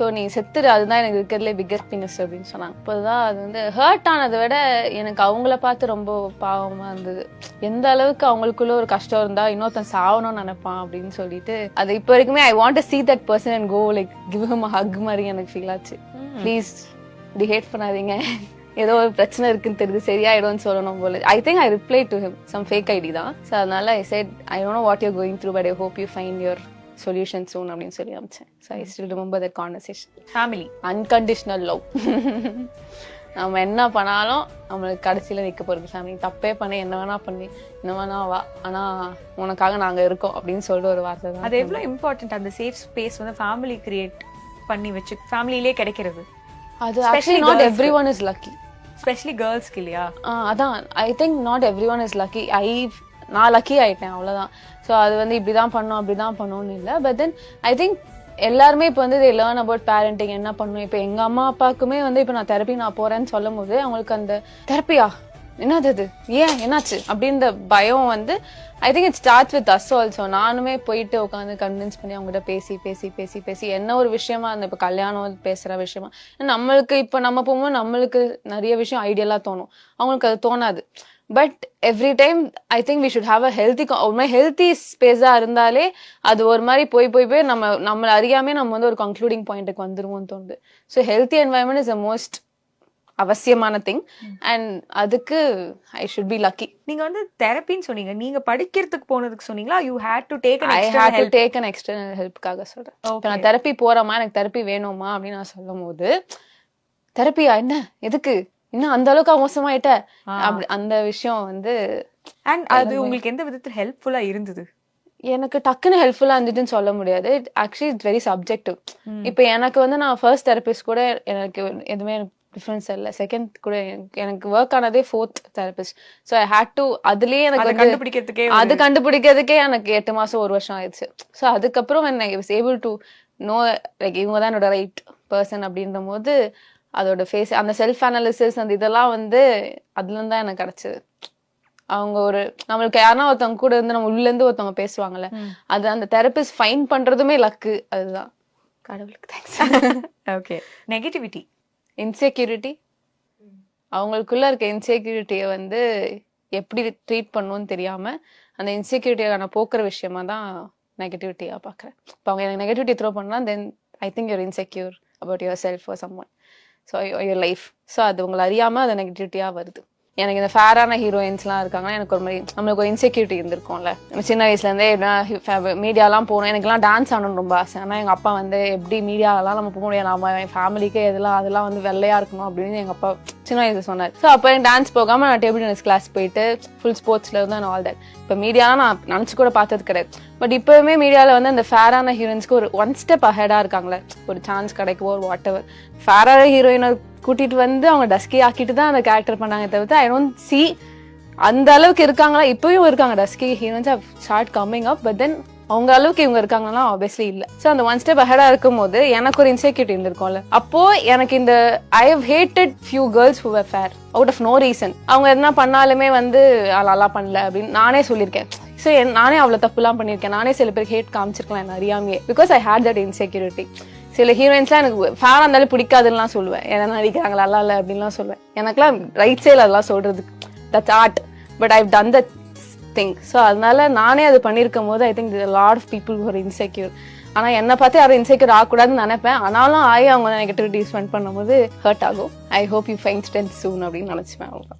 So நீ செத்துரு, அதுதான் எனக்கு இருக்கிறதுலே பிக்கஸ்ட் பினஸ் அப்படின்னு சொன்னாங்க. இப்போதான் அது வந்து ஹர்ட் ஆனதை விட எனக்கு அவங்கள பார்த்து ரொம்ப பாவமா இருந்தது. எந்த அளவுக்கு அவங்களுக்குள்ள ஒரு கஷ்டம் இருந்தா இன்னொருத்தன் சாவணும்னு நினைப்பான் அப்படின்னு சொல்லிட்டு அது இப்போ வரைக்குமே I want to see that person and go like give him a hug மாதிரி எனக்கு ஃபீல் ஆச்சு. ப்ளீஸ் இப்படி ஹேட் பண்ணாதீங்க, ஏதோ ஒரு பிரச்சனை இருக்குன்னு தெரியுது, சரியாயிடும்னு சொல்லணும் போல. I think I reply to him some fake ID தான். ஸோ அதனால I said I don't know what you're going through but I hope you find your solution soon அப்படின்னு சொல்லி அமிச்சேன். So I still remember that conversation. Family unconditional love. நம்ம என்ன பண்ணாலும் நம்மளுக்கு கடைசியில் நிற்க போகிறது ஃபேமிலி. தப்பே பண்ணி என்ன வேணா பண்ணி என்ன வேணா வா, ஆனால் உனக்காக நாங்கள் இருக்கோம் அப்படின்னு சொல்லிட்டு ஒரு வார்த்தை தான். அது எவ்வளோ இம்பார்ட்டன்ட் அந்த சேஃப் ஸ்பேஸ் வந்து ஃபேமிலி கிரியேட் பண்ணி வச்சு ஃபேமிலியிலே கிடைக்கிறது. அது actually not every one is lucky, specially கேர்ள்ஸ்க்கு இல்லையா? அதான் I think not every one is lucky. நான் லக்கி ஆயிட்டேன் அவ்வளோதான். ஸோ அது வந்து இப்படிதான் பண்ணோம் அப்படிதான் பண்ணோன்னு இல்லை. பட் தென் ஐ திங்க் எல்லாருமே இப்போ வந்து they learn about parenting, என்ன பண்ணணும். இப்போ எங்கள் அம்மா அப்பாவுக்குமே வந்து இப்போ நான் தெரப்பி நான் போகிறேன்னு சொல்லும் போது அவங்களுக்கு அந்த தெரப்பியா என்னது அது ஏன் என்னாச்சு அப்படின்ற பயம் வந்து I think it starts with us also. நானுமே போயிட்டு உட்காந்து கன்வின்ஸ் பண்ணி அவங்ககிட்ட பேசி பேசி பேசி பேசி என்ன ஒரு விஷயமா அந்த இப்போ கல்யாணம் பேசுகிற விஷயமா நம்மளுக்கு இப்போ நம்ம போகும்போது நம்மளுக்கு நிறைய விஷயம் ஐடியலாக தோணும், அவங்களுக்கு அது தோணாது. But every time I think we should have a healthy ஸ்பேஸா இருந்தாலே அது ஒரு மாதிரி போய் நம்மளை அறியாமே நம்ம வந்து ஒரு கன்க்ளூடிங் பாயிண்ட்டுக்கு வந்துருவோம்னு தோணுது. So healthy environment is the most அவசியமான திங் அண்ட் அதுக்கு ஐ ஷுட் பி லக்கி. நீங்க வந்து தெரப்பின்னு சொன்னீங்க, நீங்க படிக்கிறதுக்கு போனதுக்கு சொன்னீங்களா? You had to take an external helpக்காக சொல்றேன். இப்போ நான் தெரப்பி போறேமா, எனக்கு தெரப்பி வேணுமா அப்படின்னு நான் சொல்லும் போது தெரப்பியா என்ன எதுக்கு இன்னும் அந்த அளவுக்கு மோசமாயிட்ட அப்படி அந்த விஷயம் வந்து. அண்ட் அது உங்களுக்கு எந்த விதத்துல ஹெல்ப்ஃபுல்லா இருந்தது? எனக்கு டக்குன்னு ஹெல்ப்ஃபுல்லா இருந்துச்சுன்னு சொல்ல முடியாது. Actually it's very subjective. இப்போ எனக்கு வந்து நான் ஃபர்ஸ்ட் தெரபிஸ்ட் கூட எனக்கு எதுவுமே டிஃபரன்ஸ் இல்லை. செகண்ட் கூட எனக்கு ஒர்க் ஆனதே fourth therapist. So I had to அதுலயே எனக்கு கண்டுபிடிக்கிறதுக்கே எனக்கு 8 மாசம் 1 வருஷம் ஆயிடுச்சு. ஸோ அதுக்கப்புறம் I was able to know like இவங்க தான் என்னோட ரைட் பர்சன் அப்படின்ற போது அதோட ஃபேஸ் அந்த செல்ஃப் அனாலிசிஸ் அந்த இதெல்லாம் வந்து அதுலேருந்து தான் எனக்கு கிடைச்சது. அவங்க ஒரு நம்மளுக்கு யாருன்னா ஒருத்தவங்க கூட இருந்து நம்ம உள்ளேருந்து ஒருத்தவங்க பேசுவாங்கல்ல, அது அந்த தெரபிஸ்ட் ஃபைன் பண்றதுமே லக்கு. அதுதான் கடவுளுக்கு தேங்க்ஸ். ஓகே. நெகட்டிவிட்டி, இன்செக்யூரிட்டி, அவங்களுக்குள்ள இருக்க இன்செக்யூரிட்டியை வந்து எப்படி ட்ரீட் பண்ணணும்னு தெரியாம அந்த இன்செக்யூரிட்டியை நான் போக்குற விஷயமா தான் நெகட்டிவிட்டியா பாக்குறேன். இப்போ அவங்க எனக்கு நெகட்டிவிட்டி த்ரோ பண்ணா then I think you're insecure about your self or someone, so your life. So அது உங்களை அறியாம அது நெகட்டிவிட்டியா வருது. எனக்கு இந்த ஃபேரான ஹீரோயின்ஸ்லாம் இருக்காங்கன்னா எனக்கு ஒரு மாதிரி நம்மளுக்கு ஒரு இன்செக்யூரிட்டி இருந்திருக்கும்ல. சின்ன வயசுலேருந்தே மீடியாலாம் போகணும், எனக்குலாம் டான்ஸ் ஆடணும்னு ரொம்ப ஆசை. ஆனால் எங்கள் அப்பா வந்து எப்படி மீடியாலாம் நம்ம போக முடியாது, நம்ம என் ஃபேமிலிக்கு அதெல்லாம் வந்து வெள்ளையா இருக்கணும் அப்படின்னு எங்கள் அப்பா சின்ன வயசு சொன்னார். ஸோ அப்போ எனக்கு டான்ஸ் போகாமல் நான் டேபிள் டென்னிஸ் கிளாஸ் போயிட்டு ஃபுல் ஸ்போர்ட்ஸில் இருந்தேன் ஆல் தட். இப்போ மீடியாலாம் நான் நினச்சி கூட பார்த்தது கிடையாது. பட் இப்போவுமே மீடியாவில் வந்து அந்த ஃபேரான ஹீரோயின்ஸ்க்கு ஒரு 1 ஸ்டெப் அஹெடாக இருக்காங்களே, ஒரு சான்ஸ் கிடைக்குமோ ஒரு வாட் எவர். ஃபேரான ஹீரோயினை கூட்டிட்டு வந்து அவங்க டஸ்கி ஆக்கிட்டு தான் அந்த கேரக்டர் பண்ணாங்க தவிர்த்து ஐ டோன்ட் சி அந்த அளவுக்கு இருக்காங்களா. இப்பயும் இருக்காங்க dusky heroines have start coming up, but then அவங்க அளவுக்கு இவங்க இருக்காங்கன்னா ஆப்வியஸ்லி இல்லை. ஸோ அந்த 1 ஸ்டெப் அஹெடா இருக்கும் போது எனக்கு ஒரு இன்செக்யூரிட்டி இருந்திருக்கும்ல. அப்போ எனக்கு இந்த I have hated few girls who were fair out of no reason. அவங்க எதனா பண்ணாலுமே வந்து நல்லா பண்ணல அப்படின்னு நானே சொல்லியிருக்கேன். ஸோ நானே அவ்வளோ தப்புலாம் பண்ணியிருக்கேன். நானே சில பேருக்கு ஹேட் காமிச்சிருக்கலாம் என்ன அறியாமையே, because I hate that insecurity. சில ஹீரோயின்ஸ்லாம் எனக்கு ஃபேராக இருந்தாலும் பிடிக்காதுலாம் சொல்லுவேன், ஏன்னா நடிக்கிறாங்களா நல்லா இல்லை அப்படின்லாம் சொல்லுவேன். எனக்குலாம் ரைட் சைடில் அதெல்லாம் சொல்றதுக்கு that's art, but I've done that thing. So அதனால நானே அது பண்ணியிருக்கும் போது I think lot of people ஒரு இன்செக்யூர். ஆனால் என்னை பார்த்து யாரும் இன்செக்யூர் ஆகக்கூடாதுன்னு நினைப்பேன். ஆனாலும் அவங்க நெகட்டிவிட்டி ஸ்பெண்ட் பண்ணும்போது ஹர்ட் ஆகும். I hope you find strength soon அப்படின்னு நினச்சிப்பேன். அவ்வளோதான்.